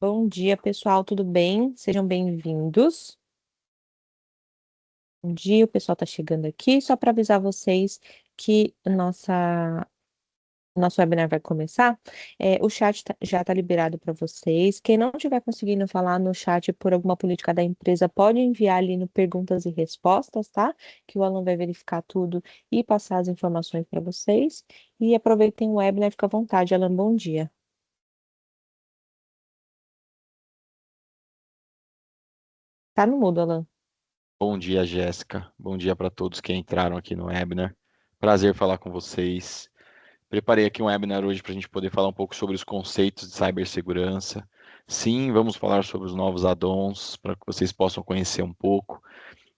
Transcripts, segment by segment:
Bom dia, pessoal, tudo bem? Sejam bem-vindos. Bom dia, o pessoal está chegando aqui. Só para avisar vocês que nosso webinar vai começar. O chat já está liberado para vocês. Quem não estiver conseguindo falar no chat por alguma política da empresa, pode enviar ali no perguntas e respostas, tá? Que o aluno vai verificar tudo e passar as informações para vocês. E aproveitem o webinar, fica à vontade, Alan. Bom dia. Tá no mudo, Alan. Bom dia, Jéssica. Bom dia para todos que entraram aqui no webinar. Prazer falar com vocês. Preparei aqui um webinar hoje para a gente poder falar um pouco sobre os conceitos de cibersegurança. Sim, vamos falar sobre os novos add-ons para que vocês possam conhecer um pouco.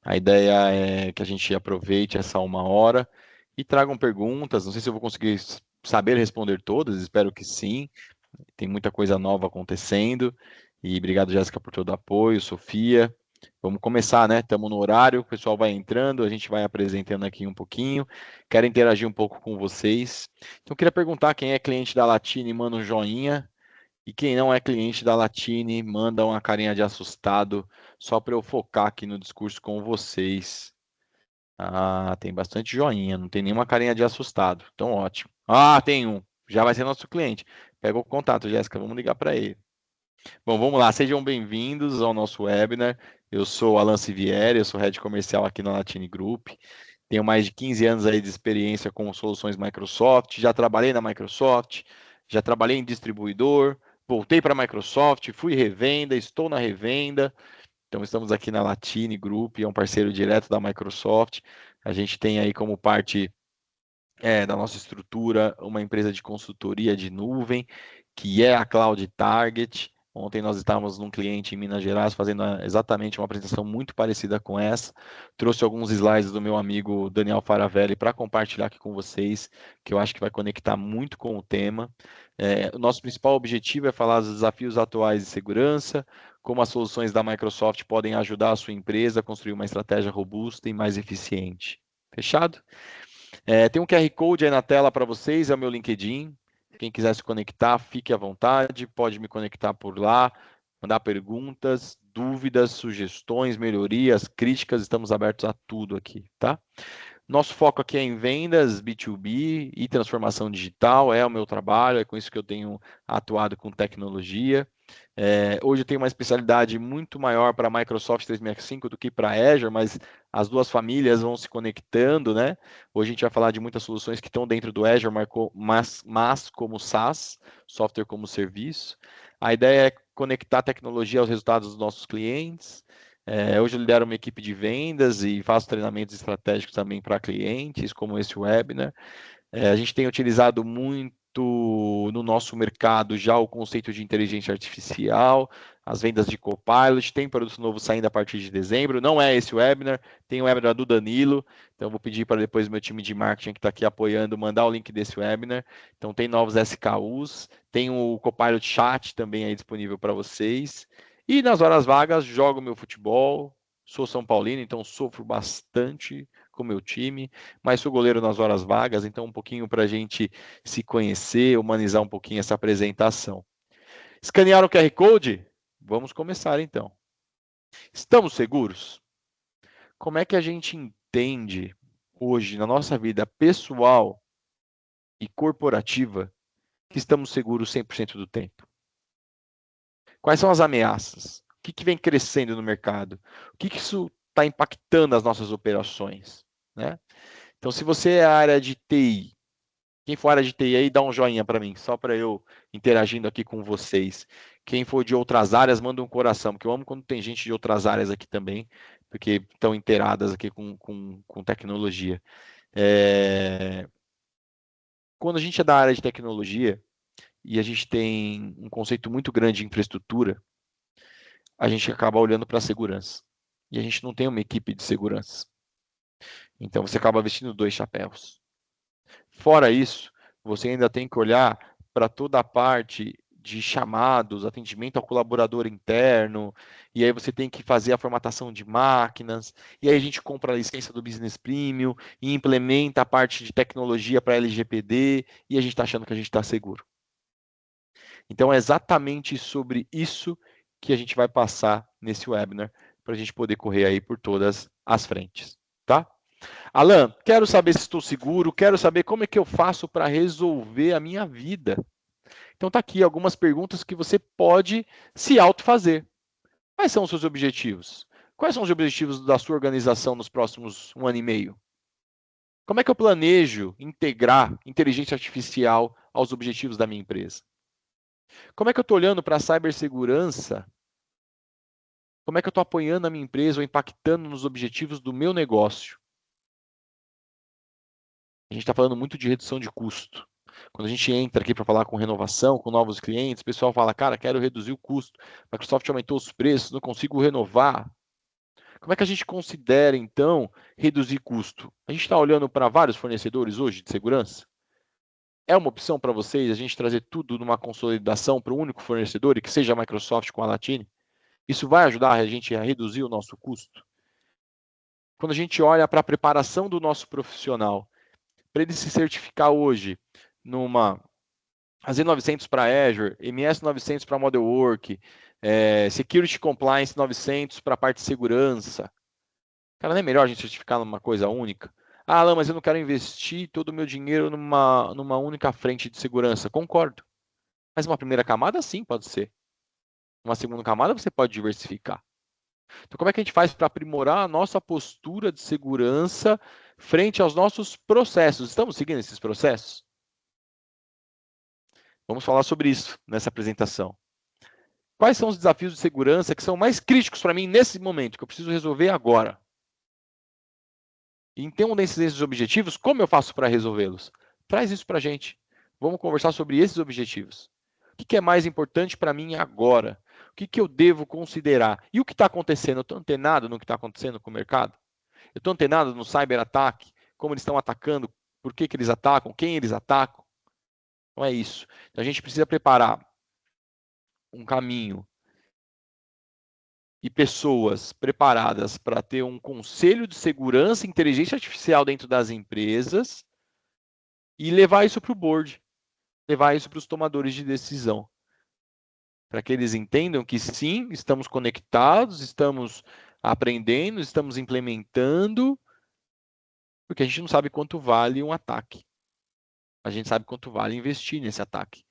A ideia é que a gente aproveite essa uma hora e tragam perguntas. Não sei se eu vou conseguir saber responder todas, espero que sim. Tem muita coisa nova acontecendo. E obrigado, Jéssica, por todo o apoio, Sofia. Vamos começar, né? Estamos no horário, o pessoal vai entrando, a gente vai apresentando aqui um pouquinho. Quero interagir um pouco com vocês. Então, eu queria perguntar quem é cliente da Latine, manda um joinha. E quem não é cliente da Latine, manda uma carinha de assustado, só para eu focar aqui no discurso com vocês. Ah, tem bastante joinha, não tem nenhuma carinha de assustado. Então, ótimo. Ah, tem um. Já vai ser nosso cliente. Pega o contato, Jéssica, vamos ligar para ele. Bom, vamos lá, sejam bem-vindos ao nosso webinar. Eu sou Alan Sivieri, eu sou head comercial aqui na Latine Group. Tenho mais de 15 anos aí de experiência com soluções Microsoft, já trabalhei na Microsoft, já trabalhei em distribuidor, voltei para a Microsoft, fui revenda, estou na revenda. Então estamos aqui na Latine Group, é um parceiro direto da Microsoft. A gente tem aí como parte da nossa estrutura uma empresa de consultoria de nuvem, que é a Cloud Target. Ontem nós estávamos num cliente em Minas Gerais fazendo exatamente uma apresentação muito parecida com essa. Trouxe alguns slides do meu amigo Daniel Faravelli para compartilhar aqui com vocês, que eu acho que vai conectar muito com o tema. O nosso principal objetivo é falar dos desafios atuais de segurança, como as soluções da Microsoft podem ajudar a sua empresa a construir uma estratégia robusta e mais eficiente. Fechado? Tem um QR Code aí na tela para vocês, é o meu LinkedIn. Quem quiser se conectar, fique à vontade, pode me conectar por lá, mandar perguntas, dúvidas, sugestões, melhorias, críticas, estamos abertos a tudo aqui, tá? Nosso foco aqui é em vendas, B2B e transformação digital, é o meu trabalho, é com isso que eu tenho atuado com tecnologia. Hoje eu tenho uma especialidade muito maior para a Microsoft 365 do que para a Azure, mas as duas famílias vão se conectando, né? Hoje a gente vai falar de muitas soluções que estão dentro do Azure, mas como SaaS, software como serviço. A ideia é conectar a tecnologia aos resultados dos nossos clientes. Hoje eu lidero uma equipe de vendas e faço treinamentos estratégicos também para clientes, como esse webinar. A gente tem utilizado muito no nosso mercado já o conceito de inteligência artificial, as vendas de Copilot, tem produto novo saindo a partir de dezembro. Não é esse webinar, tem o webinar do Danilo, então eu vou pedir para depois o meu time de marketing que está aqui apoiando mandar o link desse webinar. Então tem novos SKUs, tem o Copilot Chat também aí disponível para vocês. E nas horas vagas, jogo meu futebol, sou São Paulino, então sofro bastante com o meu time, mas sou goleiro nas horas vagas, então um pouquinho para a gente se conhecer, humanizar um pouquinho essa apresentação. Escanear o QR Code? Vamos começar então. Estamos seguros? Como é que a gente entende hoje na nossa vida pessoal e corporativa que estamos seguros 100% do tempo? Quais são as ameaças? O que vem crescendo no mercado? O que isso está impactando as nossas operações? Né? Então, se você é a área de TI, quem for área de TI aí, dá um joinha para mim, só para eu interagindo aqui com vocês. Quem for de outras áreas, manda um coração, porque eu amo quando tem gente de outras áreas aqui também, porque estão inteiradas aqui com tecnologia. É... Quando a gente é da área de tecnologia e a gente tem um conceito muito grande de infraestrutura, a gente acaba olhando para a segurança. E a gente não tem uma equipe de segurança. Então você acaba vestindo dois chapéus. Fora isso, você ainda tem que olhar para toda a parte de chamados, atendimento ao colaborador interno, e aí você tem que fazer a formatação de máquinas, e aí a gente compra a licença do Business Premium e implementa a parte de tecnologia para LGPD, e a gente está achando que a gente está seguro. Então, é exatamente sobre isso que a gente vai passar nesse webinar, para a gente poder correr aí por todas as frentes, tá? Alan, quero saber se estou seguro, quero saber como é que eu faço para resolver a minha vida. Então, tá aqui algumas perguntas que você pode se autofazer. Quais são os seus objetivos? Quais são os objetivos da sua organização nos próximos 1 ano e meio? Como é que eu planejo integrar inteligência artificial aos objetivos da minha empresa? Como é que eu estou olhando para a cibersegurança? Como é que eu estou apoiando a minha empresa ou impactando nos objetivos do meu negócio? A gente está falando muito de redução de custo. Quando a gente entra aqui para falar com renovação, com novos clientes, o pessoal fala, cara, quero reduzir o custo. Microsoft aumentou os preços, não consigo renovar. Como é que a gente considera, então, reduzir custo? A gente está olhando para vários fornecedores hoje de segurança? É uma opção para vocês a gente trazer tudo numa consolidação para um único fornecedor e que seja a Microsoft com a Latine? Isso vai ajudar a gente a reduzir o nosso custo? Quando a gente olha para a preparação do nosso profissional, para ele se certificar hoje numa AZ900 para Azure, MS900 para Model Work, Security Compliance 900 para a parte de segurança. Cara, não é melhor a gente certificar numa coisa única? Ah, não, mas eu não quero investir todo o meu dinheiro numa única frente de segurança. Concordo. Mas uma primeira camada, sim, pode ser. Uma segunda camada, você pode diversificar. Então, como é que a gente faz para aprimorar a nossa postura de segurança frente aos nossos processos? Estamos seguindo esses processos? Vamos falar sobre isso nessa apresentação. Quais são os desafios de segurança que são mais críticos para mim nesse momento, que eu preciso resolver agora? E então, desses objetivos, como eu faço para resolvê-los? Traz isso para a gente. Vamos conversar sobre esses objetivos. O que é mais importante para mim agora? O que eu devo considerar? E o que está acontecendo? Eu estou antenado no que está acontecendo com o mercado? Eu estou antenado no cyberataque? Como eles estão atacando? Por que eles atacam? Quem eles atacam? Não é isso. Então, a gente precisa preparar um caminho e pessoas preparadas para ter um conselho de segurança e inteligência artificial dentro das empresas e levar isso para o board, levar isso para os tomadores de decisão, para que eles entendam que sim, estamos conectados, estamos aprendendo, estamos implementando, porque a gente não sabe quanto vale um ataque. A gente sabe quanto vale investir nesse ataque.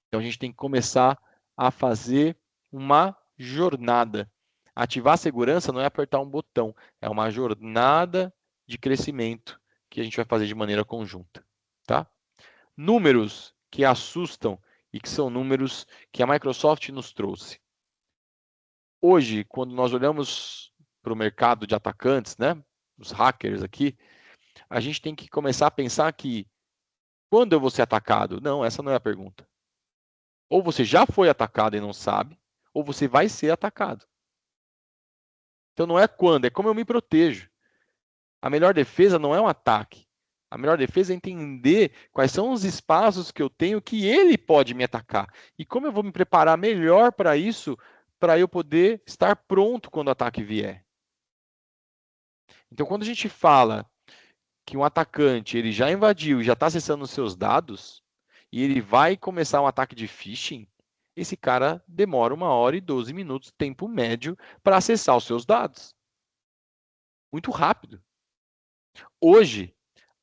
Então a gente tem que começar a fazer uma jornada. Ativar a segurança não é apertar um botão, é uma jornada de crescimento que a gente vai fazer de maneira conjunta, tá? Números que assustam e que são números que a Microsoft nos trouxe. Hoje, quando nós olhamos para o mercado de atacantes, né, os hackers aqui, a gente tem que começar a pensar que quando eu vou ser atacado? Não, essa não é a pergunta. Ou você já foi atacado e não sabe, ou você vai ser atacado. Então não é quando, é como eu me protejo. A melhor defesa não é um ataque. A melhor defesa é entender quais são os espaços que eu tenho que ele pode me atacar. E como eu vou me preparar melhor para isso, para eu poder estar pronto quando o ataque vier. Então, quando a gente fala que um atacante ele já invadiu e já está acessando os seus dados, e ele vai começar um ataque de phishing, esse cara demora 1 hora e 12 minutos, tempo médio, para acessar os seus dados. Muito rápido. Hoje,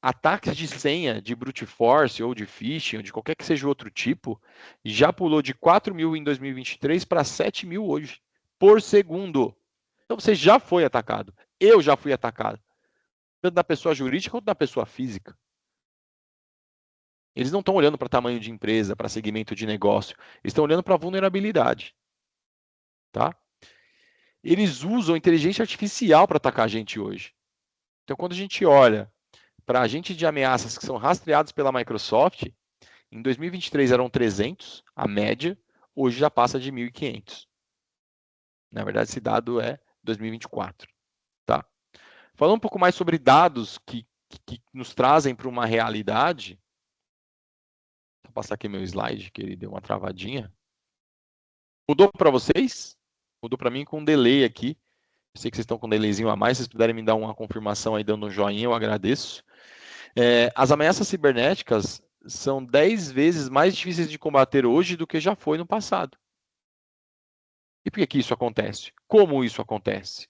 ataques de senha de brute force ou de phishing, ou de qualquer que seja outro tipo, já pulou de 4.000 em 2023 para 7.000 hoje, por segundo. Então você já foi atacado. Eu já fui atacado. Tanto da pessoa jurídica quanto da pessoa física. Eles não estão olhando para tamanho de empresa, para segmento de negócio. Eles estão olhando para vulnerabilidade. Tá? Eles usam inteligência artificial para atacar a gente hoje. Então, quando a gente olha para agentes de ameaças que são rastreados pela Microsoft, em 2023 eram 300, a média, hoje já passa de 1.500. Na verdade, esse dado é 2024. Tá? Falando um pouco mais sobre dados que nos trazem para uma realidade, vou passar aqui meu slide, que ele deu uma travadinha. Mudou para vocês? Mudou para mim com um delay aqui. Eu sei que vocês estão com um delayzinho a mais, se vocês puderem me dar uma confirmação aí dando um joinha, eu agradeço. As ameaças cibernéticas são 10 vezes mais difíceis de combater hoje do que já foi no passado. E por que isso acontece? Como isso acontece?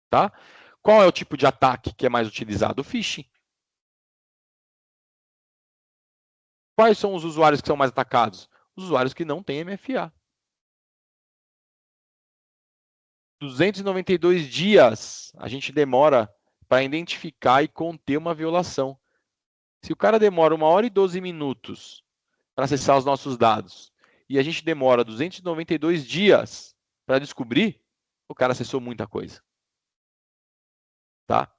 Tá? Qual é o tipo de ataque que é mais utilizado? O phishing. Quais são os usuários que são mais atacados? Os usuários que não têm MFA. 292 dias a gente demora para identificar e conter uma violação. Se o cara demora 1 hora e 12 minutos para acessar os nossos dados e a gente demora 292 dias para descobrir, o cara acessou muita coisa. Tá?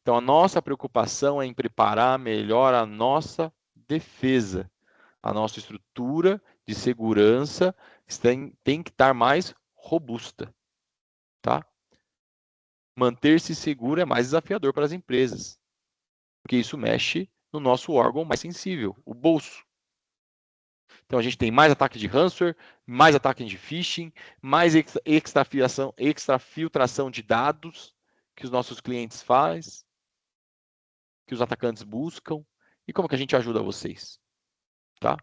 Então, a nossa preocupação é em preparar melhor a nossa defesa. A nossa estrutura de segurança tem que estar mais robusta. Tá? Manter-se seguro é mais desafiador para as empresas, porque isso mexe no nosso órgão mais sensível, o bolso. Então, a gente tem mais ataque de ransomware, mais ataque de phishing, mais extrafiltração de dados que os nossos clientes fazem, que os atacantes buscam, e como que a gente ajuda vocês. Tá?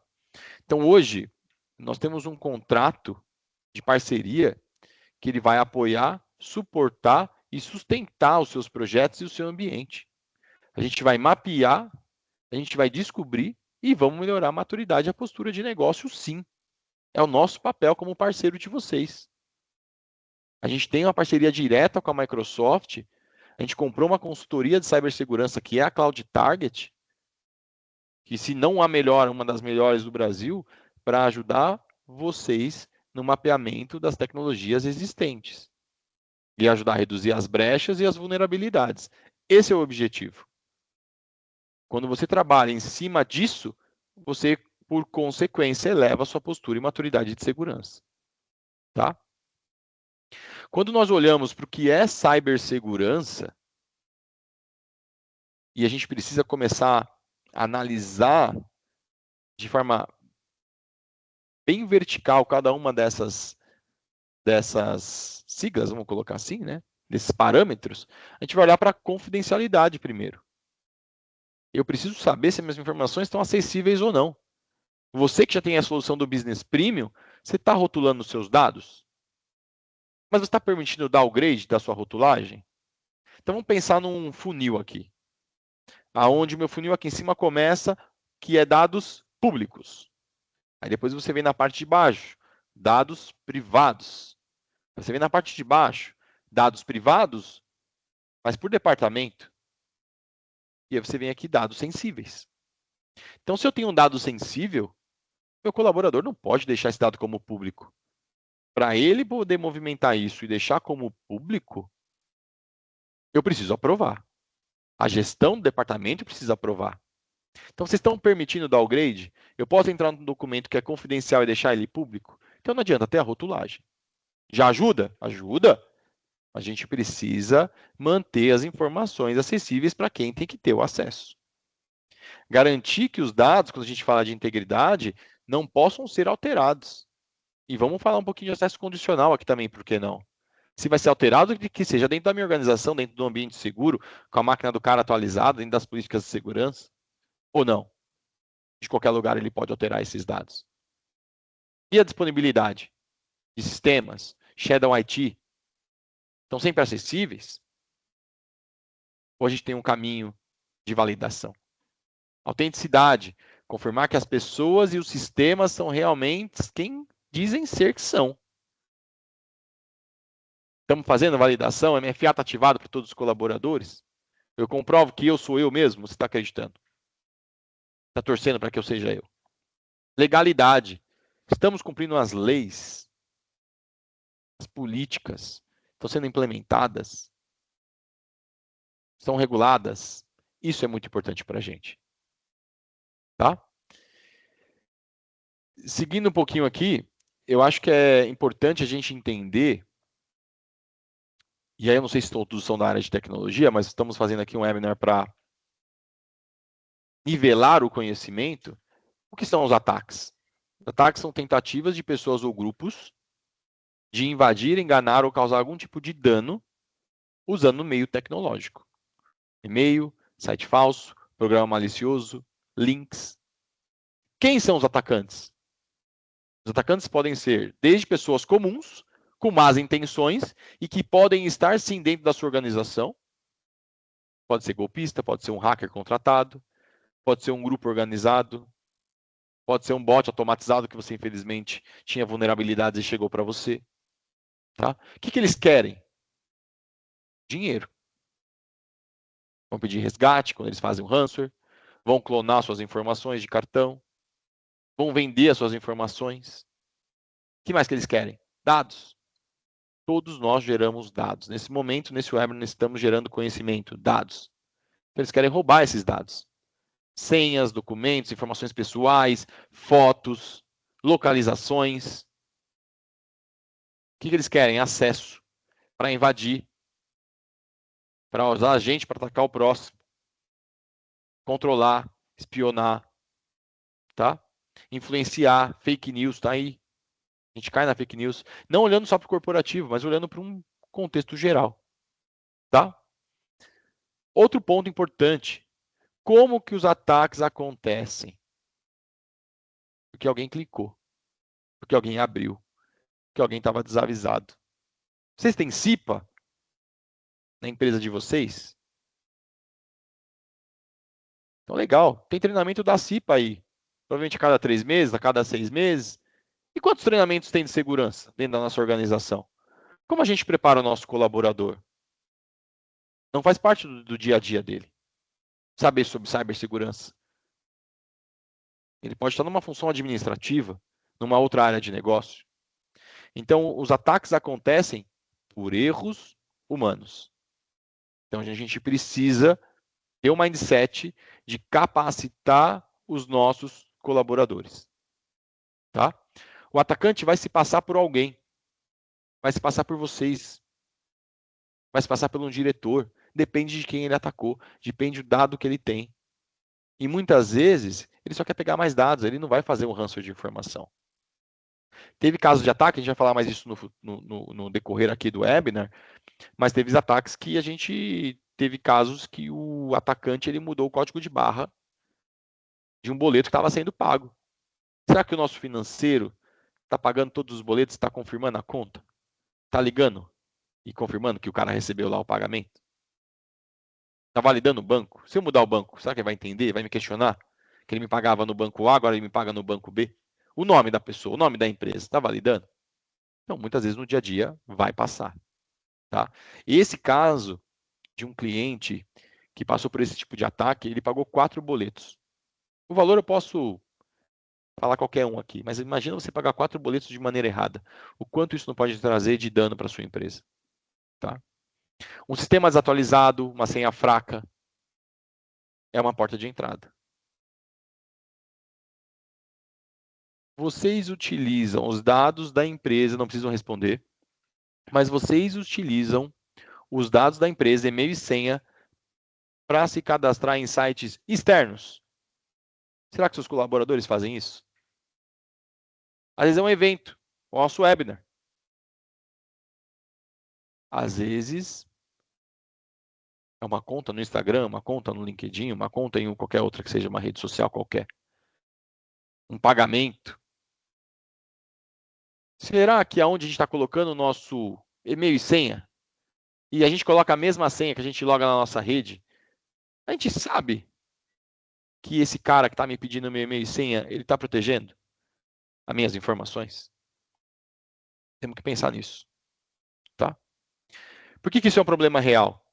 Então, hoje, nós temos um contrato de parceria que ele vai apoiar, suportar e sustentar os seus projetos e o seu ambiente. A gente vai mapear, a gente vai descobrir e vamos melhorar a maturidade e a postura de negócio, sim. É o nosso papel como parceiro de vocês. A gente tem uma parceria direta com a Microsoft, a gente comprou uma consultoria de cibersegurança que é a Cloud Target, que se não a melhor, uma das melhores do Brasil, para ajudar vocês no mapeamento das tecnologias existentes e ajudar a reduzir as brechas e as vulnerabilidades. Esse é o objetivo. Quando você trabalha em cima disso, você, por consequência, eleva a sua postura e maturidade de segurança. Tá? Quando nós olhamos para o que é cibersegurança, e a gente precisa começar a analisar de forma bem vertical cada uma dessas siglas, vamos colocar assim, né? Desses parâmetros, a gente vai olhar para a confidencialidade primeiro. Eu preciso saber se minhas informações estão acessíveis ou não. Você que já tem a solução do Business Premium, você está rotulando os seus dados? Mas você está permitindo o downgrade da sua rotulagem? Então vamos pensar num funil aqui. Aonde o meu funil aqui em cima começa, que é dados públicos. Aí depois você vem na parte de baixo, dados privados. Você vem na parte de baixo, dados privados, mas por departamento. E aí você vem aqui, dados sensíveis. Então, se eu tenho um dado sensível, meu colaborador não pode deixar esse dado como público. Para ele poder movimentar isso e deixar como público, eu preciso aprovar. A gestão do departamento precisa aprovar. Então, vocês estão permitindo o downgrade? Eu posso entrar num documento que é confidencial e deixar ele público? Então, não adianta ter a rotulagem. Já ajuda? Ajuda. A gente precisa manter as informações acessíveis para quem tem que ter o acesso. Garantir que os dados, quando a gente fala de integridade, não possam ser alterados. E vamos falar um pouquinho de acesso condicional aqui também, por que não? Se vai ser alterado, que seja dentro da minha organização, dentro do ambiente seguro, com a máquina do cara atualizada, dentro das políticas de segurança, ou não? De qualquer lugar ele pode alterar esses dados. E a disponibilidade de sistemas, Shadow IT, estão sempre acessíveis? Ou a gente tem um caminho de validação? Autenticidade, confirmar que as pessoas e os sistemas são realmente quem dizem ser que são. Estamos fazendo validação, a MFA está ativado para todos os colaboradores? Eu comprovo que eu sou eu mesmo? Você está acreditando? Está torcendo para que eu seja eu? Legalidade. Estamos cumprindo as leis, as políticas, estão sendo implementadas, estão reguladas. Isso é muito importante para a gente. Tá? Seguindo um pouquinho aqui, eu acho que é importante a gente entender, e aí eu não sei se todos são da área de tecnologia, mas estamos fazendo aqui um webinar para nivelar o conhecimento. O que são os ataques? Ataques são tentativas de pessoas ou grupos de invadir, enganar ou causar algum tipo de dano usando o meio tecnológico. E-mail, site falso, programa malicioso, links. Quem são os atacantes? Os atacantes podem ser desde pessoas comuns, com más intenções, e que podem estar sim dentro da sua organização. Pode ser golpista, pode ser um hacker contratado, pode ser um grupo organizado, pode ser um bot automatizado que você infelizmente tinha vulnerabilidades e chegou para você. Tá? O que eles querem? Dinheiro. Vão pedir resgate quando eles fazem um ransomware, vão clonar suas informações de cartão, vão vender as suas informações. O que mais que eles querem? Dados. Todos nós geramos dados. Nesse momento, nesse webinar, nós estamos gerando conhecimento, dados. Então, eles querem roubar esses dados. Senhas, documentos, informações pessoais, fotos, localizações. O que eles querem? Acesso para invadir, para usar a gente para atacar o próximo, controlar, espionar, tá? Influenciar, fake news, tá aí. A gente cai na fake news, não olhando só para o corporativo, mas olhando para um contexto geral, tá? Outro ponto importante, como que os ataques acontecem? Porque alguém clicou, porque alguém abriu, porque alguém estava desavisado. Vocês têm CIPA na empresa de vocês? Então, legal. Tem treinamento da CIPA aí. Provavelmente a cada 3 meses, a cada 6 meses. E quantos treinamentos tem de segurança dentro da nossa organização? Como a gente prepara o nosso colaborador? Não faz parte do dia a dia dele. Saber sobre cibersegurança. Ele pode estar numa função administrativa, numa outra área de negócio. Então, os ataques acontecem por erros humanos. Então, a gente precisa ter um mindset de capacitar os nossos colaboradores. Tá? O atacante vai se passar por alguém. Vai se passar por vocês. Vai se passar por um diretor. Depende de quem ele atacou. Depende do dado que ele tem. E muitas vezes, ele só quer pegar mais dados. Ele não vai fazer um ransomware de informação. Teve casos de ataque, a gente vai falar mais disso no decorrer aqui do webinar, mas teve ataques que a gente teve casos que o atacante ele mudou o código de barra de um boleto que estava sendo pago. Será que o nosso financeiro está pagando todos os boletos, está confirmando a conta? Está ligando e confirmando que o cara recebeu lá o pagamento? Está validando o banco? Se eu mudar o banco, será que ele vai entender? Vai me questionar? Que ele me pagava no banco A, agora ele me paga no banco B? O nome da pessoa, o nome da empresa, está validando? Então, muitas vezes no dia a dia vai passar. Tá? Esse caso de um cliente que passou por esse tipo de ataque, ele pagou 4 boletos. O valor eu posso falar qualquer um aqui, mas imagina você pagar 4 boletos de maneira errada. O quanto isso não pode trazer de dano para sua empresa. Tá? Um sistema desatualizado, uma senha fraca, é uma porta de entrada. Vocês utilizam os dados da empresa, não precisam responder, mas vocês utilizam os dados da empresa, e-mail e senha, para se cadastrar em sites externos. Será que seus colaboradores fazem isso? Às vezes é um evento, o nosso webinar. Às vezes é uma conta no Instagram, uma conta no LinkedIn, uma conta em qualquer outra que seja uma rede social qualquer. Um pagamento. Será que aonde a gente está colocando o nosso e-mail e senha, e a gente coloca a mesma senha que a gente loga na nossa rede, a gente sabe que esse cara que está me pedindo meu e-mail e senha, ele está protegendo as minhas informações? Temos que pensar nisso. Tá? Por que isso é um problema real?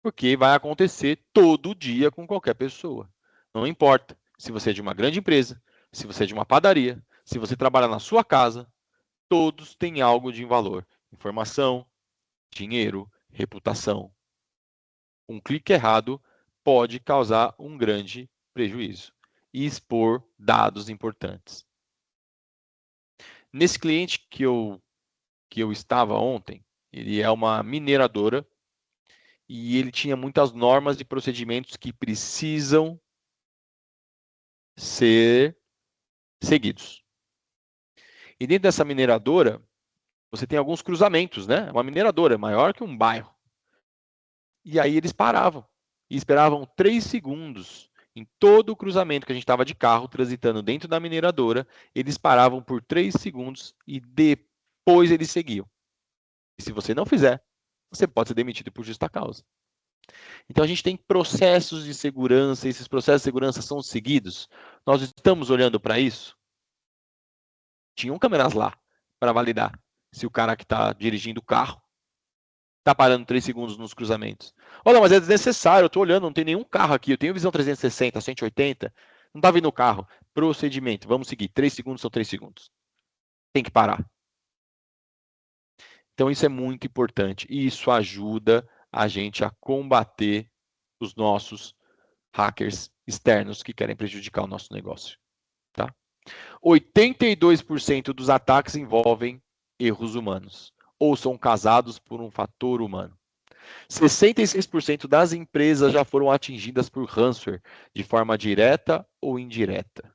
Porque vai acontecer todo dia com qualquer pessoa. Não importa se você é de uma grande empresa, se você é de uma padaria, se você trabalha na sua casa, todos têm algo de valor. Informação, dinheiro, reputação. Um clique errado pode causar um grande prejuízo e expor dados importantes. Nesse cliente que eu estava ontem, ele é uma mineradora e ele tinha muitas normas e procedimentos que precisam ser seguidos. E dentro dessa mineradora, você tem alguns cruzamentos, né? Uma mineradora maior que um bairro. E aí eles paravam e esperavam 3 segundos Em todo o cruzamento que a gente estava de carro, transitando dentro da mineradora, eles paravam por 3 segundos e depois eles seguiam. E se você não fizer, você pode ser demitido por justa causa. Então a gente tem processos de segurança, esses processos de segurança são seguidos. Nós estamos olhando para isso? Tinham câmeras lá para validar se o cara que está dirigindo o carro está parando 3 segundos nos cruzamentos. Olha, mas é desnecessário, eu estou olhando, não tem nenhum carro aqui, eu tenho visão 360, 180, não está vindo o carro. Procedimento, vamos seguir, 3 segundos são 3 segundos. Tem que parar. Então isso é muito importante e isso ajuda a gente a combater os nossos hackers externos que querem prejudicar o nosso negócio. Tá? 82% dos ataques envolvem erros humanos ou são causados por um fator humano. 66% das empresas já foram atingidas por ransomware, de forma direta ou indireta.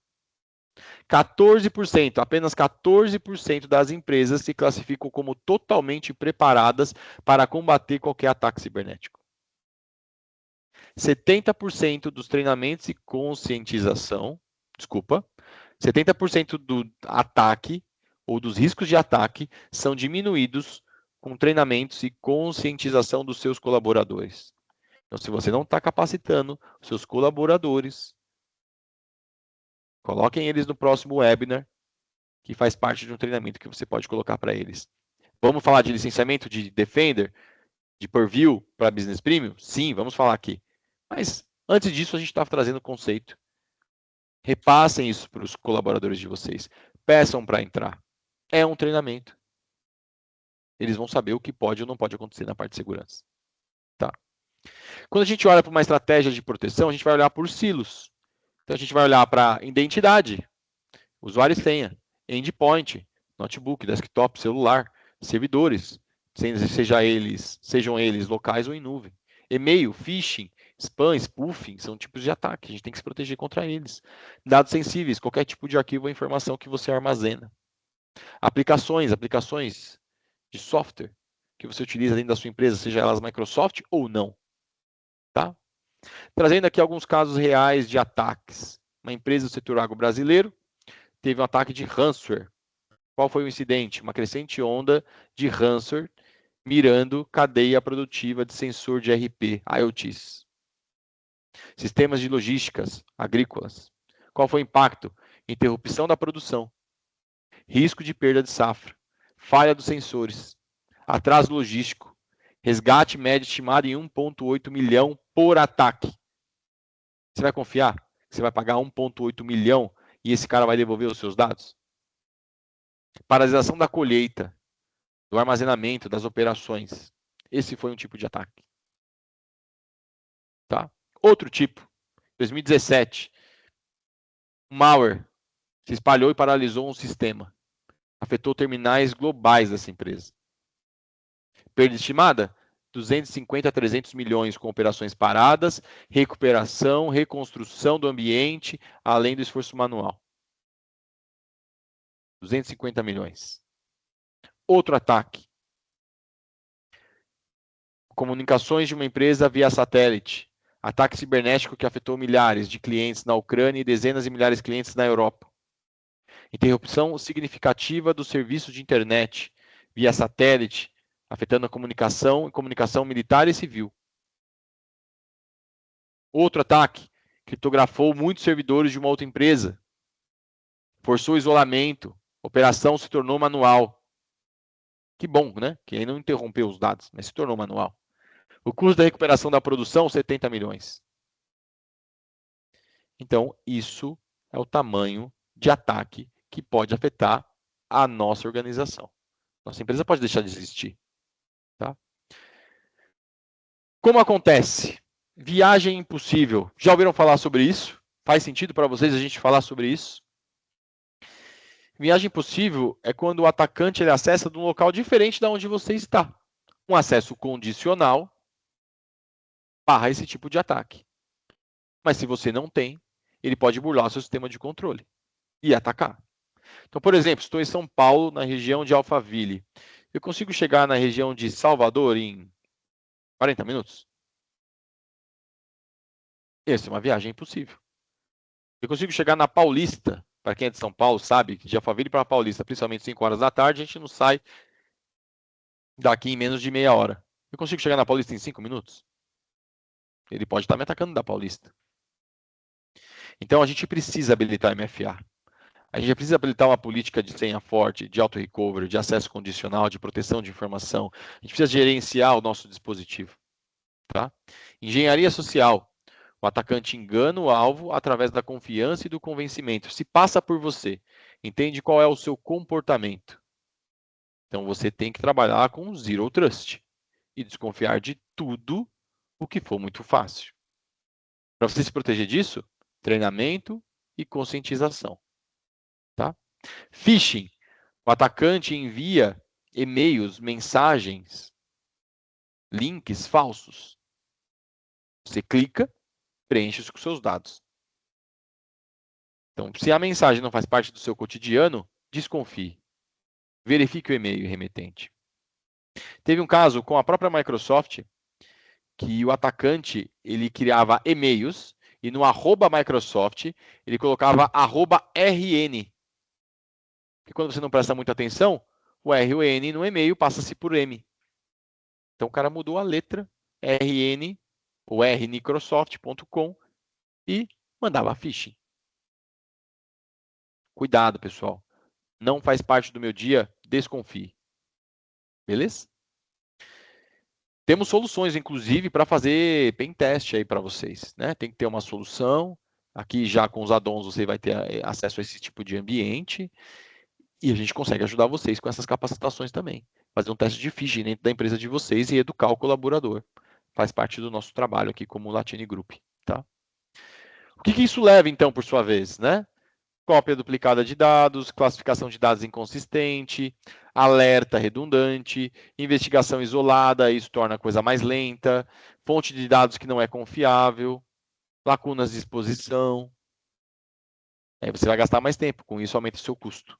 14%, apenas 14% das empresas se classificam como totalmente preparadas para combater qualquer ataque cibernético. 70% dos treinamentos e conscientização, 70% do ataque ou dos riscos de ataque são diminuídos com treinamentos e conscientização dos seus colaboradores. Então, se você não está capacitando os seus colaboradores, coloquem eles no próximo webinar, que faz parte de um treinamento que você pode colocar para eles. Vamos falar de licenciamento de Defender, de Purview para Business Premium? Sim, vamos falar aqui. Mas antes disso, a gente está trazendo o conceito. Repassem isso para os colaboradores de vocês. Peçam para entrar. É um treinamento. Eles vão saber o que pode ou não pode acontecer na parte de segurança. Tá? Quando a gente olha para uma estratégia de proteção, a gente vai olhar por silos. Então, a gente vai olhar para identidade, usuário e senha, endpoint, notebook, desktop, celular, servidores, sejam eles locais ou em nuvem. E-mail, phishing, spam, spoofing, são tipos de ataque. A gente tem que se proteger contra eles. Dados sensíveis, qualquer tipo de arquivo ou informação que você armazena. Aplicações de software que você utiliza dentro da sua empresa, seja elas Microsoft ou não. Tá? Trazendo aqui alguns casos reais de ataques. Uma empresa do setor agro brasileiro teve um ataque de ransomware. Qual foi o incidente? Uma crescente onda de ransomware mirando cadeia produtiva de sensor de RP, IoTs. Sistemas de logísticas agrícolas. Qual foi o impacto? Interrupção da produção, risco de perda de safra, falha dos sensores, atraso logístico, resgate médio estimado em 1,8 milhão por ataque. Você vai confiar que você vai pagar 1,8 milhão e esse cara vai devolver os seus dados? Paralisação da colheita, do armazenamento, das operações. Esse foi um tipo de ataque. Tá? Outro tipo, 2017, um malware se espalhou e paralisou um sistema. Afetou terminais globais dessa empresa. Perda estimada? 250 a 300 milhões com operações paradas, recuperação, reconstrução do ambiente, além do esforço manual. 250 milhões. Outro ataque. Comunicações de uma empresa via satélite. Ataque cibernético que afetou milhares de clientes na Ucrânia e dezenas de milhares de clientes na Europa. Interrupção significativa do serviço de internet via satélite, afetando a comunicação militar e civil. Outro ataque, criptografou muitos servidores de uma outra empresa. Forçou o isolamento, operação se tornou manual. Que bom, né? Que aí não interrompeu os dados, mas se tornou manual. O custo da recuperação da produção, 70 milhões. Então, isso é o tamanho de ataque que pode afetar a nossa organização. Nossa empresa pode deixar de existir. Tá? Como acontece? Viagem impossível. Já ouviram falar sobre isso? Faz sentido para vocês a gente falar sobre isso? Viagem impossível é quando o atacante ele acessa de um local diferente da onde você está. Um acesso condicional barra esse tipo de ataque. Mas se você não tem, ele pode burlar o seu sistema de controle e atacar. Então, por exemplo, estou em São Paulo, na região de Alphaville. Eu consigo chegar na região de Salvador em 40 minutos? Essa é uma viagem impossível. Eu consigo chegar na Paulista, para quem é de São Paulo sabe, de Alphaville para Paulista, principalmente 5 horas da tarde, a gente não sai daqui em menos de meia hora. Eu consigo chegar na Paulista em 5 minutos? Ele pode estar me atacando da Paulista. Então a gente precisa habilitar MFA. A gente precisa habilitar uma política de senha forte, de auto-recovery, de acesso condicional, de proteção de informação. A gente precisa gerenciar o nosso dispositivo. Tá? Engenharia social. O atacante engana o alvo através da confiança e do convencimento. Se passa por você, entende qual é o seu comportamento. Então você tem que trabalhar com Zero Trust e desconfiar de tudo o que for muito fácil. Para você se proteger disso, treinamento e conscientização. Tá? Phishing. O atacante envia e-mails, mensagens, links falsos. Você clica, preenche os seus dados. Então, se a mensagem não faz parte do seu cotidiano, desconfie. Verifique o e-mail remetente. Teve um caso com a própria Microsoft que o atacante ele criava e-mails e no @Microsoft ele colocava @RN. E quando você não presta muita atenção, o R e o N no e-mail passa-se por M. Então o cara mudou a letra RN, ou rmicrosoft.com e mandava phishing. Cuidado, pessoal. Não faz parte do meu dia, desconfie. Beleza? Temos soluções, inclusive, para fazer pen test aí para vocês. Né? Tem que ter uma solução. Aqui já com os addons você vai ter acesso a esse tipo de ambiente. E a gente consegue ajudar vocês com essas capacitações também. Fazer um teste de phishing dentro da empresa de vocês e educar o colaborador. Faz parte do nosso trabalho aqui como Latini Group. Tá? O que isso leva, então, por sua vez? Né? Cópia duplicada de dados, classificação de dados inconsistente, alerta redundante, investigação isolada, isso torna a coisa mais lenta, fonte de dados que não é confiável, lacunas de exposição. Aí você vai gastar mais tempo, com isso aumenta o seu custo.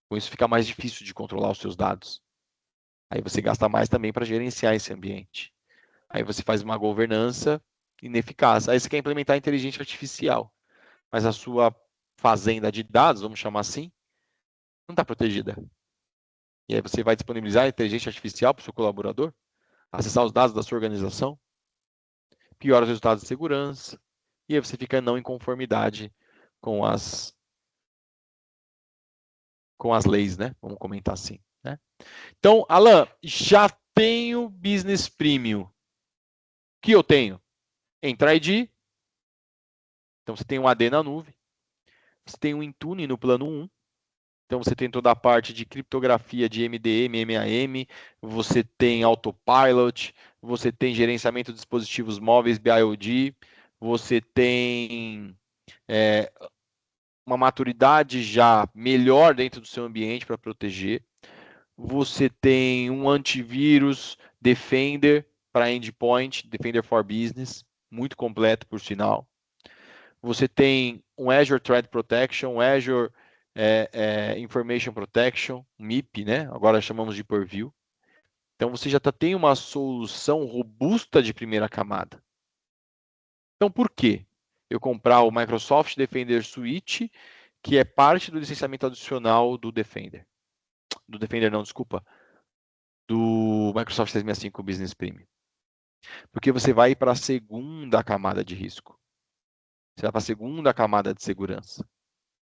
Com isso fica mais difícil de controlar os seus dados. Aí você gasta mais também para gerenciar esse ambiente. Aí você faz uma governança ineficaz. Aí você quer implementar a inteligência artificial, mas a sua fazenda de dados, vamos chamar assim, não está protegida. E aí você vai disponibilizar a inteligência artificial para o seu colaborador, acessar os dados da sua organização, piora os resultados de segurança, e aí você fica não em conformidade com as leis, né? Vamos comentar assim. Né? Então, Alan, já tenho Business Premium. O que eu tenho? Entra ID. Então, você tem um AD na nuvem. Você tem um Intune no plano 1. Então, você tem toda a parte de criptografia de MDM, MAM. Você tem Autopilot. Você tem gerenciamento de dispositivos móveis, BIOD. Você tem uma maturidade já melhor dentro do seu ambiente para proteger. Você tem um antivírus Defender para endpoint, Defender for Business, muito completo, por sinal. Você tem um Azure Threat Protection, um Azure Information Protection, MIP, né? Agora chamamos de Purview. Então você já tem uma solução robusta de primeira camada. Então por quê? Eu comprar o Microsoft Defender Suite, que é parte do licenciamento adicional do Defender. Do Defender não, desculpa. Do Microsoft 365 Business Premium. Porque você vai para a segunda camada de risco. Você vai para a segunda camada de segurança.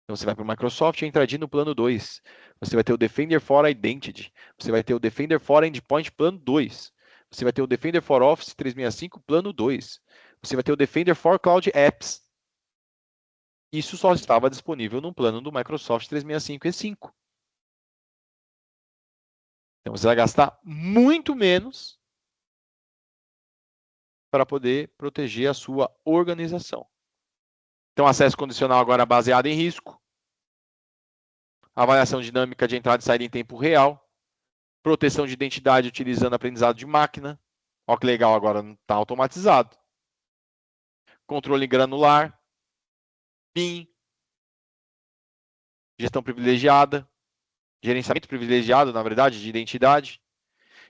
Então você vai para o Microsoft Entra-ID no plano 2. Você vai ter o Defender for Identity. Você vai ter o Defender for Endpoint plano 2. Você vai ter o Defender for Office 365 plano 2. Você vai ter o Defender for Cloud Apps. Isso só estava disponível no plano do Microsoft 365 E5. Então você vai gastar muito menos para poder proteger a sua organização. Então, acesso condicional agora baseado em risco. Avaliação dinâmica de entrada e saída em tempo real. Proteção de identidade utilizando aprendizado de máquina. Olha que legal, agora não está automatizado. Controle granular. PIN. Gestão privilegiada. Gerenciamento privilegiado, na verdade, de identidade.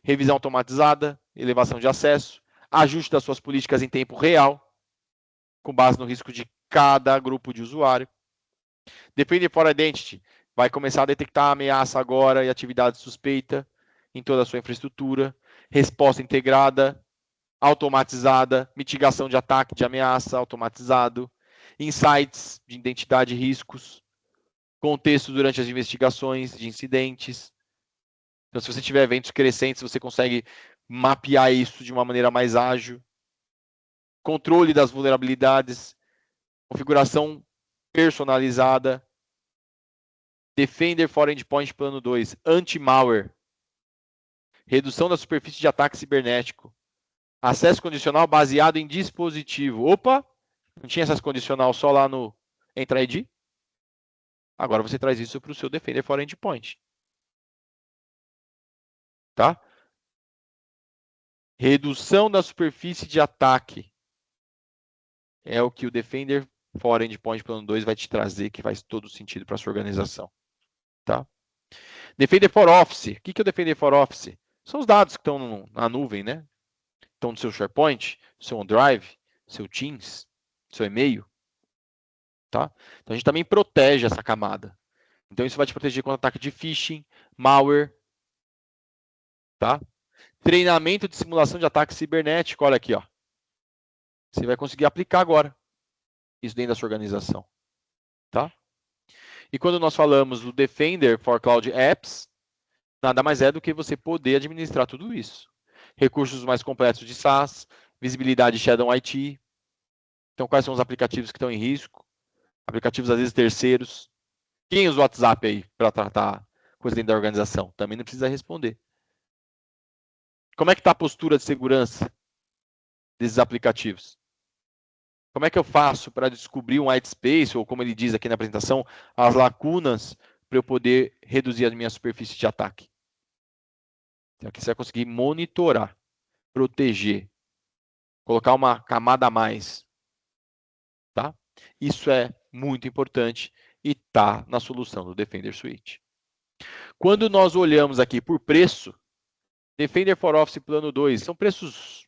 Revisão automatizada. Elevação de acesso. Ajuste das suas políticas em tempo real, com base no risco de cada grupo de usuário. Defender for Identity vai começar a detectar a ameaça agora e atividade suspeita em toda a sua infraestrutura. Resposta integrada, automatizada, mitigação de ataque de ameaça, automatizado. Insights de identidade e riscos. Contexto durante as investigações de incidentes. Então, se você tiver eventos crescentes, você consegue mapear isso de uma maneira mais ágil. Controle das vulnerabilidades, configuração personalizada. Defender for Endpoint plano 2, anti-malware. Redução da superfície de ataque cibernético. Acesso condicional baseado em dispositivo. Opa, não tinha acesso condicional só lá no Entra ID? Agora você traz isso para o seu Defender for Endpoint. Tá? Redução da superfície de ataque. É o que o Defender for Endpoint plano 2 vai te trazer, que faz todo sentido para a sua organização. Tá? Defender for Office. O que é o Defender for Office? São os dados que estão na nuvem, né? Estão no seu SharePoint, seu OneDrive, seu Teams, seu e-mail. Tá? Então a gente também protege essa camada. Então isso vai te proteger contra ataque de phishing, malware. Tá? Treinamento de simulação de ataque cibernético. Olha aqui, ó. Você vai conseguir aplicar agora isso dentro da sua organização. Tá? E quando nós falamos do Defender for Cloud Apps, nada mais é do que você poder administrar tudo isso. Recursos mais completos de SaaS, visibilidade Shadow IT. Então, quais são os aplicativos que estão em risco? Aplicativos, às vezes, terceiros. Quem usa o WhatsApp aí para tratar coisa dentro da organização? Também não precisa responder. Como é que está a postura de segurança desses aplicativos? Como é que eu faço para descobrir um white space, ou como ele diz aqui na apresentação, as lacunas para eu poder reduzir a minha superfície de ataque? Então, aqui você vai conseguir monitorar, proteger, colocar uma camada a mais. Tá? Isso é muito importante e está na solução do Defender Suite. Quando nós olhamos aqui por preço, Defender for Office Plano 2, são preços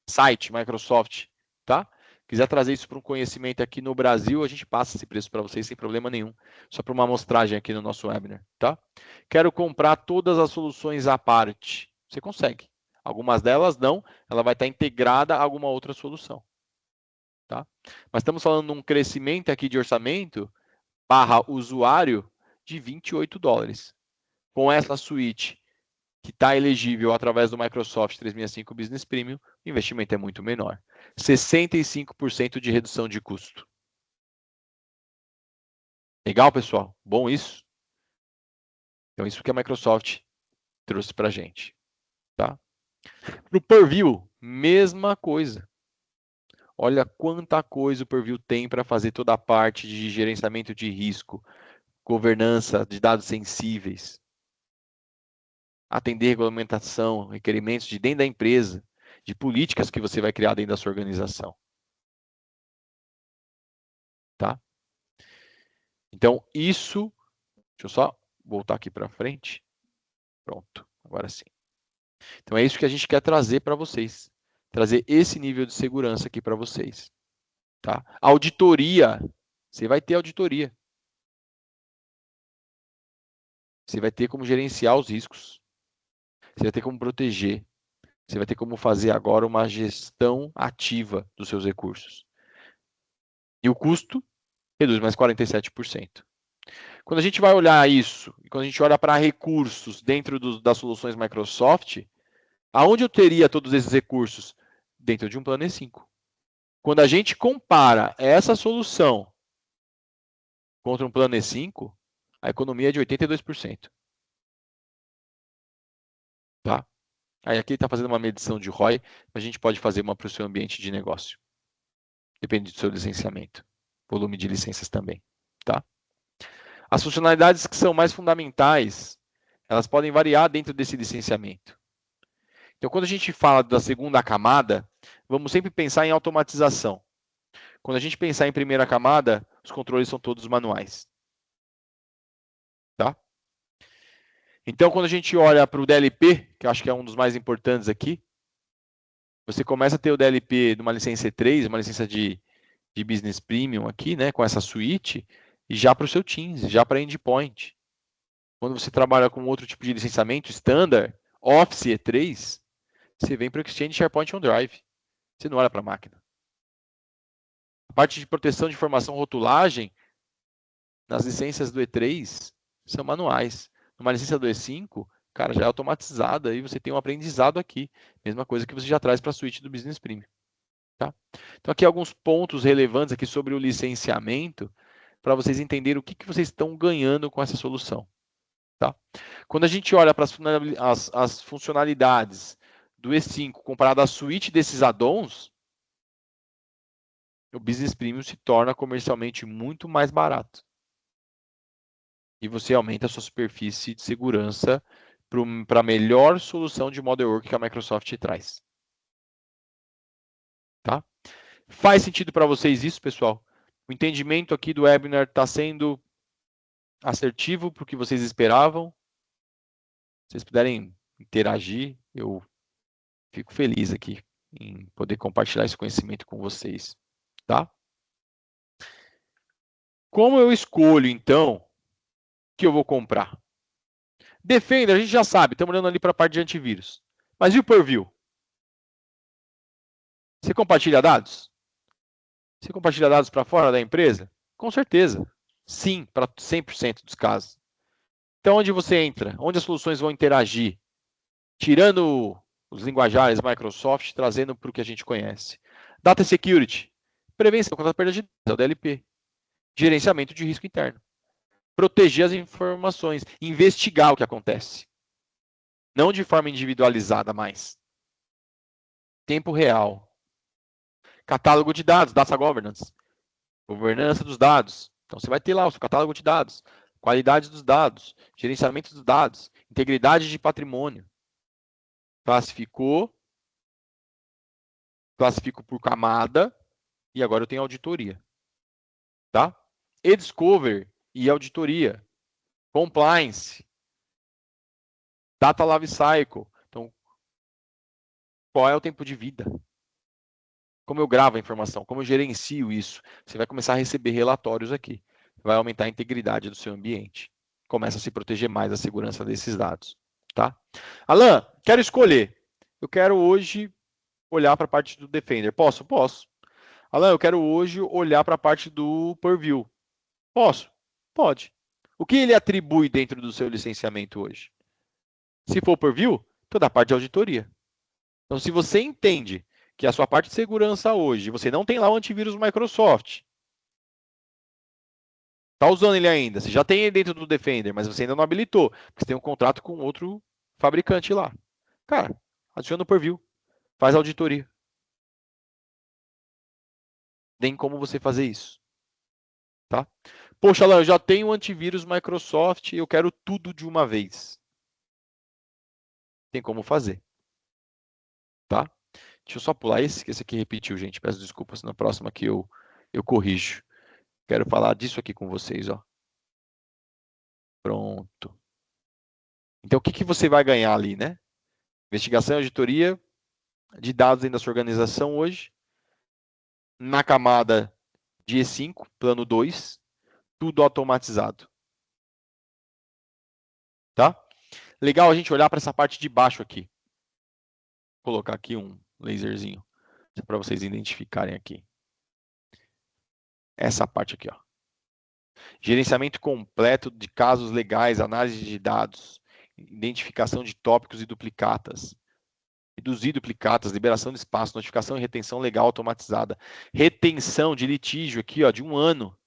site, Microsoft, tá? Quiser trazer isso para um conhecimento aqui no Brasil, a gente passa esse preço para vocês sem problema nenhum. Só para uma amostragem aqui no nosso webinar, tá? Quero comprar todas as soluções à parte. Você consegue. Algumas delas não, ela vai estar integrada a alguma outra solução. Tá? Mas estamos falando de um crescimento aqui de orçamento barra usuário de $28. Com essa suíte que está elegível através do Microsoft 365 Business Premium, o investimento é muito menor. 65% de redução de custo. Legal, pessoal? Bom isso? Então, isso que a Microsoft trouxe para a gente. Tá? Para o Purview, mesma coisa. Olha quanta coisa o Purview tem para fazer toda a parte de gerenciamento de risco, governança de dados sensíveis, atender regulamentação, requerimentos de dentro da empresa, de políticas que você vai criar dentro da sua organização. Tá? Então, isso... Deixa eu só voltar aqui para frente. Pronto, agora sim. Então, é isso que a gente quer trazer para vocês. Trazer esse nível de segurança aqui para vocês. Tá? Auditoria. Você vai ter auditoria. Você vai ter como gerenciar os riscos. Você vai ter como proteger. Você vai ter como fazer agora uma gestão ativa dos seus recursos. E o custo reduz mais 47%. Quando a gente vai olhar isso, e quando a gente olha para recursos dentro das soluções Microsoft, aonde eu teria todos esses recursos? Dentro de um plano E5. Quando a gente compara essa solução contra um plano E5, a economia é de 82%. Tá? Aí aqui ele está fazendo uma medição de ROI, a gente pode fazer uma para o seu ambiente de negócio. Depende do seu licenciamento. Volume de licenças também. Tá? As funcionalidades que são mais fundamentais, elas podem variar dentro desse licenciamento. Então, quando a gente fala da segunda camada, vamos sempre pensar em automatização. Quando a gente pensar em primeira camada, os controles são todos manuais. Tá? Então, quando a gente olha para o DLP, que eu acho que é um dos mais importantes aqui, você começa a ter o DLP de uma licença E3, uma licença de de Business Premium aqui, né, com essa suíte, e já para o seu Teams, já para Endpoint. Quando você trabalha com outro tipo de licenciamento, Standard, Office E3, você vem para o Exchange, SharePoint e OneDrive. Você não olha para a máquina. A parte de proteção de informação, rotulagem, nas licenças do E3, são manuais. Numa licença do E5, cara, já é automatizada e você tem um aprendizado aqui. Mesma coisa que você já traz para a suíte do Business Premium. Tá? Então, aqui alguns pontos relevantes aqui sobre o licenciamento, para vocês entenderem o que vocês estão ganhando com essa solução. Tá? Quando a gente olha para as funcionalidades do E5 comparado à suíte desses add-ons, o Business Premium se torna comercialmente muito mais barato. E você aumenta a sua superfície de segurança para a melhor solução de model work que a Microsoft traz. Tá? Faz sentido para vocês isso, pessoal? O entendimento aqui do webinar está sendo assertivo para o que vocês esperavam? Se vocês puderem interagir, eu fico feliz aqui em poder compartilhar esse conhecimento com vocês. Tá? Como eu escolho, então, que eu vou comprar? Defender, a gente já sabe, estamos olhando ali para a parte de antivírus. Mas e o Purview? Você compartilha dados? Você compartilha dados para fora da empresa? Com certeza. Sim, para 100% dos casos. Então, onde você entra? Onde as soluções vão interagir? Tirando os linguajares Microsoft, trazendo para o que a gente conhece. Data Security. Prevenção contra a perda de dados, é o DLP. Gerenciamento de risco interno. Proteger as informações. Investigar o que acontece. Não de forma individualizada mais. Tempo real. Catálogo de dados, Data Governance. Governança dos dados. Então, você vai ter lá o seu catálogo de dados, qualidade dos dados, gerenciamento dos dados, integridade de patrimônio. Classificou, classifico por camada e agora eu tenho auditoria. Tá? E-Discover e auditoria. Compliance. Data Lifecycle. Então, qual é o tempo de vida? Como eu gravo a informação? Como eu gerencio isso? Você vai começar a receber relatórios aqui. Vai aumentar a integridade do seu ambiente. Começa a se proteger mais da segurança desses dados. Tá? Alan, quero escolher. Eu quero hoje olhar para a parte do Defender. Posso? Posso. Alan, eu quero hoje olhar para a parte do Purview. Posso? Pode. O que ele atribui dentro do seu licenciamento hoje? Se for Purview, toda a parte de auditoria. Então, se você entende que a sua parte de segurança hoje, você não tem lá o antivírus Microsoft, está usando ele ainda, você já tem ele dentro do Defender, mas você ainda não habilitou, porque você tem um contrato com outro fabricante lá. Cara, adiciona o Purview, faz a auditoria. Tem como você fazer isso. Tá? Poxa, Alan, eu já tenho o antivírus Microsoft e eu quero tudo de uma vez. Tem como fazer. Tá? Deixa eu só pular esse, que esse aqui repetiu, gente. Peço desculpas, na próxima aqui eu corrijo. Quero falar disso aqui com vocês, ó. Pronto. Então, o que você vai ganhar ali, né? Investigação e auditoria de dados dentro da sua organização hoje. Na camada de E5, plano 2, tudo automatizado. Tá? Legal a gente olhar para essa parte de baixo aqui. Vou colocar aqui um laserzinho para vocês identificarem aqui. Essa parte aqui, ó. Gerenciamento completo de casos legais, análise de dados, identificação de tópicos e duplicatas, reduzir duplicatas, liberação de espaço, notificação e retenção legal automatizada, retenção de litígio aqui, ó, de 1 ano.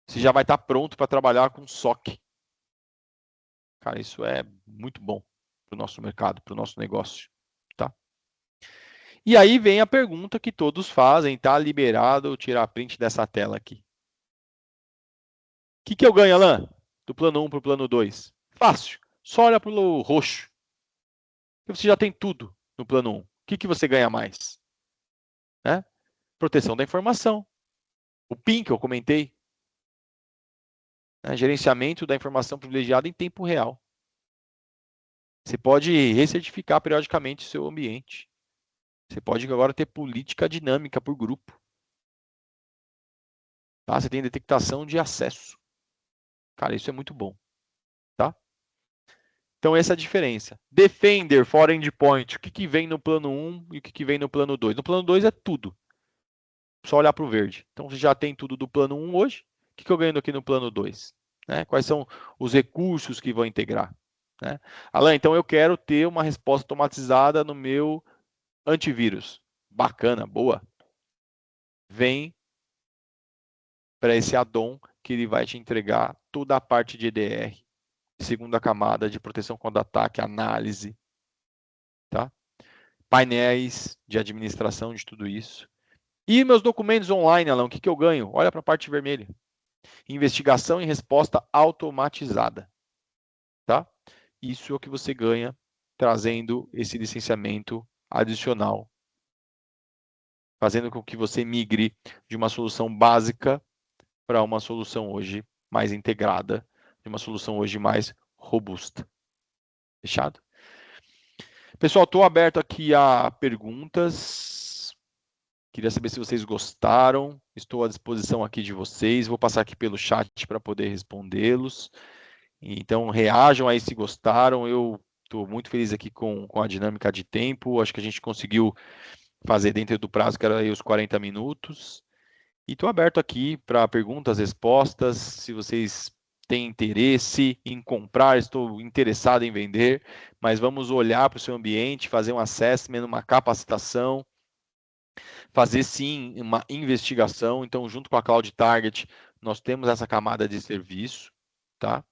Você já vai estar pronto para trabalhar com SOC. Cara, isso é muito bom para o nosso mercado, para o nosso negócio. Tá? E aí vem a pergunta que todos fazem, tá liberado eu tirar print dessa tela aqui. O que eu ganho, Alan? Do plano 1 para o plano 2? Fácil. Só olha para o roxo. Você já tem tudo no plano 1. O que você ganha mais? Né? Proteção da informação. O PIN que eu comentei. Né? Gerenciamento da informação privilegiada em tempo real. Você pode recertificar periodicamente o seu ambiente. Você pode agora ter política dinâmica por grupo. Tá? Você tem detectação de acesso. Cara, isso é muito bom. Tá? Então, essa é a diferença. Defender for endpoint, o que vem no plano 1 e o que vem no plano 2? No plano 2 é tudo. Só olhar para o verde. Então, você já tem tudo do plano 1 hoje. O que eu ganho aqui no plano 2? Né? Quais são os recursos que vão integrar? Né? Alan, então eu quero ter uma resposta automatizada no meu antivírus. Bacana, boa. Vem para esse add-on que ele vai te entregar toda a parte de EDR, segunda camada de proteção contra ataque, análise, tá? Painéis de administração de tudo isso. E meus documentos online, Alan, o que eu ganho? Olha para a parte vermelha. Investigação e resposta automatizada, tá? Isso é o que você ganha trazendo esse licenciamento adicional, fazendo com que você migre de uma solução básica para uma solução hoje mais integrada, de uma solução hoje mais robusta. Fechado? Pessoal, estou aberto aqui a perguntas. Queria saber se vocês gostaram. Estou à disposição aqui de vocês. Vou passar aqui pelo chat para poder respondê-los. Então, reajam aí se gostaram. Eu estou muito feliz aqui com a dinâmica de tempo. Acho que a gente conseguiu fazer dentro do prazo que era aí os 40 minutos. E estou aberto aqui para perguntas, respostas. Se vocês têm interesse em comprar, estou interessado em vender, mas vamos olhar para o seu ambiente, fazer um assessment, uma capacitação, fazer sim uma investigação. Então, junto com a Cloud Target, nós temos essa camada de serviço, tá?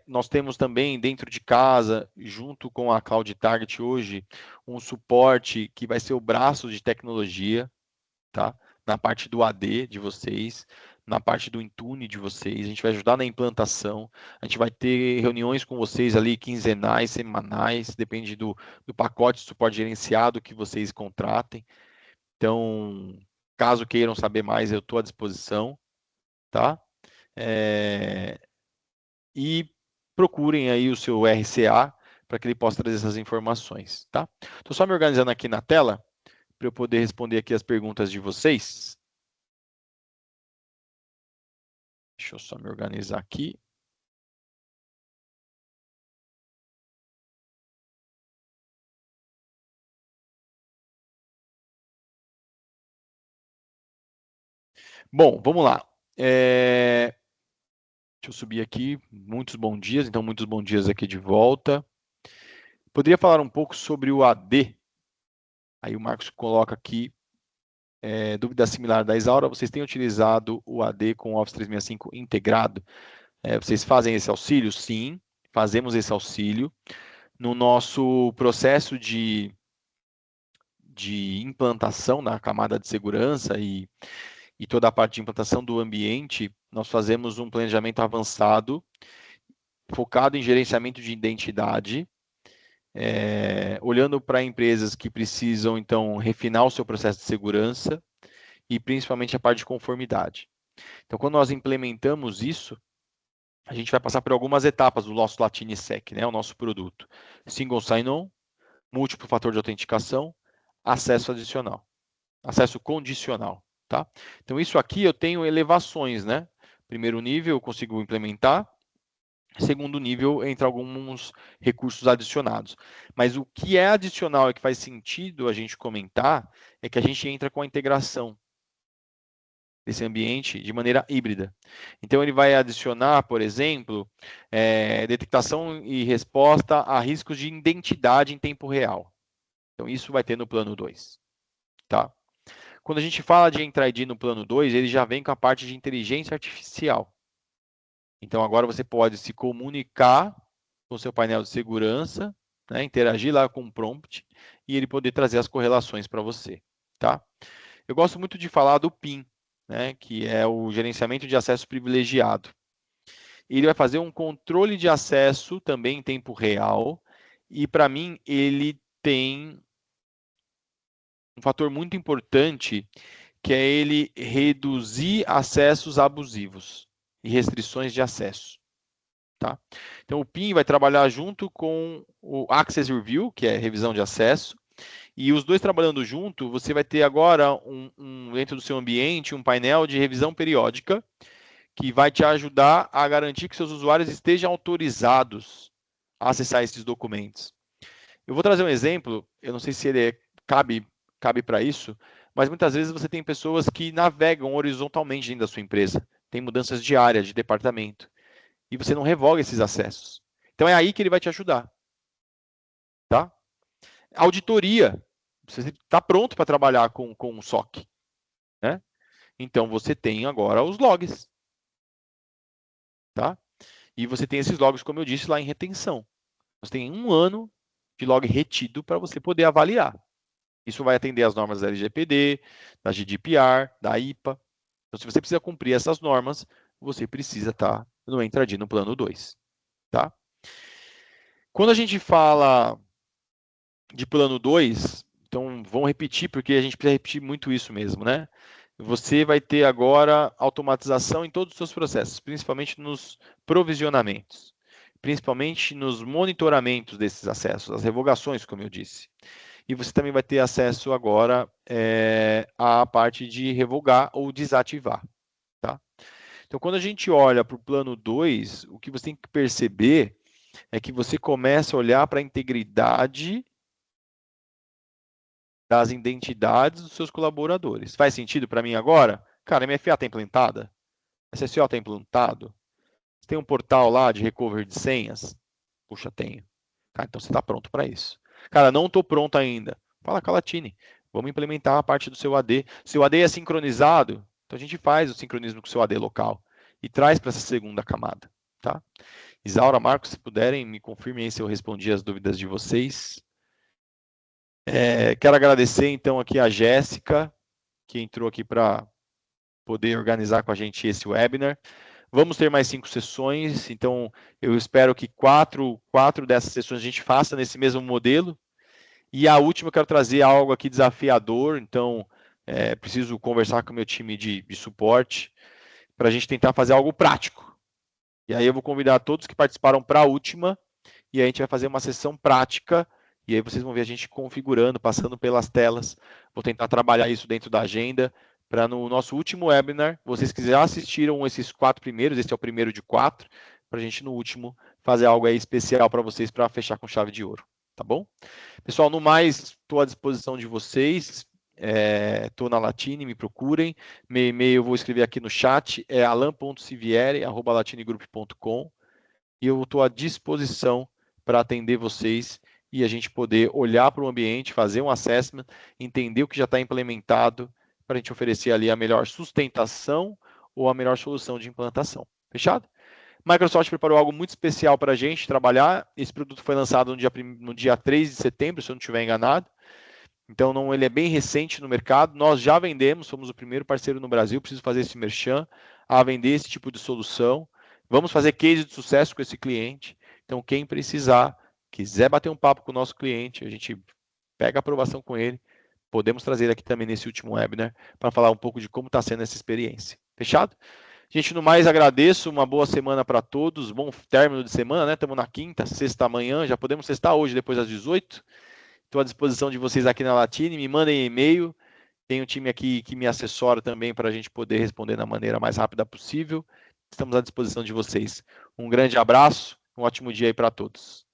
Nós temos também dentro de casa, junto com a Cloud Target hoje, um suporte que vai ser o braço de tecnologia, tá? Na parte do AD de vocês, na parte do Intune de vocês, a gente vai ajudar na implantação, a gente vai ter reuniões com vocês ali quinzenais, semanais, depende do pacote de suporte gerenciado que vocês contratem. Então, caso queiram saber mais, eu estou à disposição, tá? E procurem aí o seu RCA para que ele possa trazer essas informações, tá? Estou só me organizando aqui na tela para eu poder responder aqui as perguntas de vocês. Deixa eu só me organizar aqui. Bom, vamos lá. Deixa eu subir aqui. Muitos bons dias, então muitos bons dias aqui de volta. Poderia falar um pouco sobre o AD? Aí o Marcos coloca aqui, dúvida similar da Isaura, vocês têm utilizado o AD com o Office 365 integrado? Vocês fazem esse auxílio? Sim, fazemos esse auxílio. No nosso processo de implantação na camada de segurança e toda a parte de implantação do ambiente, nós fazemos um planejamento avançado, focado em gerenciamento de identidade, olhando para empresas que precisam, então, refinar o seu processo de segurança e principalmente a parte de conformidade. Então, quando nós implementamos isso, a gente vai passar por algumas etapas do nosso Latinisec, né, o nosso produto. Single sign-on, múltiplo fator de autenticação, acesso adicional, acesso condicional, tá? Então, isso aqui eu tenho elevações, né? Primeiro nível eu consigo implementar, segundo nível entra alguns recursos adicionados. Mas o que é adicional e que faz sentido a gente comentar é que a gente entra com a integração desse ambiente de maneira híbrida. Então, ele vai adicionar, por exemplo, detectação e resposta a riscos de identidade em tempo real. Então, isso vai ter no plano 2. Tá? Quando a gente fala de Entra ID no plano 2, ele já vem com a parte de inteligência artificial. Então, agora você pode se comunicar com o seu painel de segurança, né, interagir lá com o prompt e ele poder trazer as correlações para você. Tá? Eu gosto muito de falar do PIN, né, que é o gerenciamento de acesso privilegiado. Ele vai fazer um controle de acesso também em tempo real e, para mim, ele tem um fator muito importante, que é ele reduzir acessos abusivos e restrições de acesso. Tá? Então, o PIN vai trabalhar junto com o Access Review, que é revisão de acesso, E os dois trabalhando junto, você vai ter agora dentro do seu ambiente um painel de revisão periódica que vai te ajudar a garantir que seus usuários estejam autorizados a acessar esses documentos. Eu vou trazer um exemplo, eu não sei se ele cabe para isso, mas muitas vezes você tem pessoas que navegam horizontalmente dentro da sua empresa, tem mudanças de área, de departamento, e você não revoga esses acessos. Então é aí que ele vai te ajudar. Tá? Auditoria. Você está pronto para trabalhar com o SOC. Né? Então você tem agora os logs. Tá? E você tem esses logs, como eu disse, lá em retenção. Você tem 1 ano de log retido para você poder avaliar. Isso vai atender às normas da LGPD, da GDPR, da IPA. Então, se você precisa cumprir essas normas, você precisa estar no Entra-ID no plano 2. Tá? Quando a gente fala de plano 2, então vamos repetir, porque a gente precisa repetir muito isso mesmo, né? Você vai ter agora automatização em todos os seus processos, principalmente nos provisionamentos, principalmente nos monitoramentos desses acessos, as revogações, como eu disse. E você também vai ter acesso agora à parte de revogar ou desativar. Tá? Então, quando a gente olha para o plano 2, o que você tem que perceber é que você começa a olhar para a integridade das identidades dos seus colaboradores. Faz sentido para mim agora? Cara, MFA está implantada? SSO está implantado? Você tem um portal lá de recovery de senhas? Puxa, tenho. Tá, então você está pronto para isso. Cara, não estou pronto ainda. Fala com a Latine. Vamos implementar a parte do seu AD. Seu AD é sincronizado, então a gente faz o sincronismo com o seu AD local e traz para essa segunda camada. Tá? Isaura, Marcos, se puderem, me confirmem aí se eu respondi as dúvidas de vocês. Quero agradecer, então, aqui a Jéssica, que entrou aqui para poder organizar com a gente esse webinar. Vamos ter mais 5 sessões, então eu espero que quatro dessas sessões a gente faça nesse mesmo modelo. E a última eu quero trazer algo aqui desafiador, então preciso conversar com o meu time de suporte para a gente tentar fazer algo prático. E aí eu vou convidar todos que participaram para a última, e aí a gente vai fazer uma sessão prática, e aí vocês vão ver a gente configurando, passando pelas telas. Vou tentar trabalhar isso dentro da agenda, para no nosso último webinar, vocês que já assistiram esses 4 primeiros, esse é o primeiro de 4, para a gente no último fazer algo aí especial para vocês, para fechar com chave de ouro, tá bom? Pessoal, no mais, estou à disposição de vocês, estou na Latine, me procurem, meu e-mail eu vou escrever aqui no chat, é alan.civieri@latinegroup.com, e eu estou à disposição para atender vocês e a gente poder olhar para o ambiente, fazer um assessment, entender o que já está implementado, para a gente oferecer ali a melhor sustentação ou a melhor solução de implantação. Fechado? Microsoft preparou algo muito especial para a gente trabalhar. Esse produto foi lançado no dia 3 de setembro, se eu não estiver enganado. Então, ele é bem recente no mercado. Nós já vendemos, somos o primeiro parceiro no Brasil, preciso fazer esse merchan, a vender esse tipo de solução. Vamos fazer case de sucesso com esse cliente. Então, quem precisar, quiser bater um papo com o nosso cliente, a gente pega a aprovação com ele. Podemos trazer aqui também nesse último webinar para falar um pouco de como está sendo essa experiência. Fechado? Gente, no mais, agradeço. Uma boa semana para todos. Bom término de semana, né? Estamos na quinta, sexta amanhã. Já podemos sextar hoje, depois das 18. Estou à disposição de vocês aqui na Latine. Me mandem e-mail. Tem um time aqui que me assessora também para a gente poder responder da maneira mais rápida possível. Estamos à disposição de vocês. Um grande abraço. Um ótimo dia aí para todos.